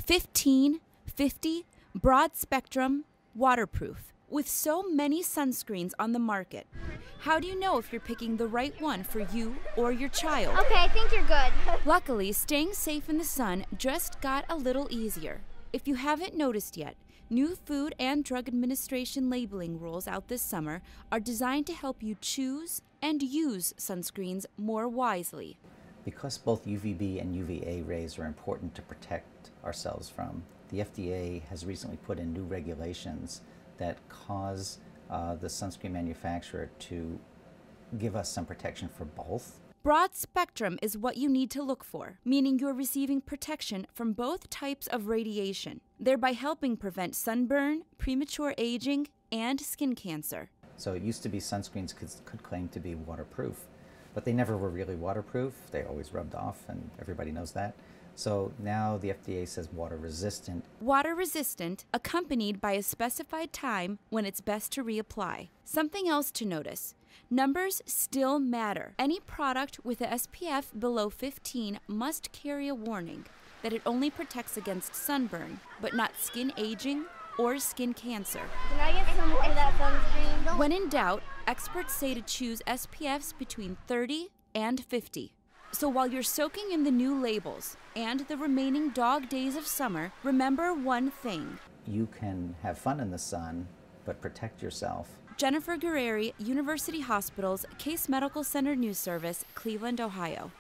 15, 50, broad spectrum, waterproof. With so many sunscreens on the market, how do you know if you're picking the right one for you or your child? Okay, I think you're good. Luckily, staying safe in the sun just got a little easier. If you haven't noticed yet, new Food and Drug Administration labeling rules out this summer are designed to help you choose and use sunscreens more wisely. Because both UVB and UVA rays are important to protect ourselves from, the FDA has recently put in new regulations that cause the sunscreen manufacturer to give us some protection for both. Broad spectrum is what you need to look for, meaning you're receiving protection from both types of radiation, thereby helping prevent sunburn, premature aging, and skin cancer. So it used to be sunscreens could claim to be waterproof, but they never were really waterproof. They always rubbed off, and everybody knows that. So now the FDA says water resistant. Water resistant, accompanied by a specified time when it's best to reapply. Something else to notice. Numbers still matter. Any product with a SPF below 15 must carry a warning that it only protects against sunburn, but not skin aging or skin cancer. Can I get some more of that sunscreen? When in doubt, experts say to choose SPFs between 30 and 50. So while you're soaking in the new labels and the remaining dog days of summer, remember one thing. You can have fun in the sun, but protect yourself. Jennifer Guerrieri, University Hospital's Case Medical Center News Service, Cleveland, Ohio.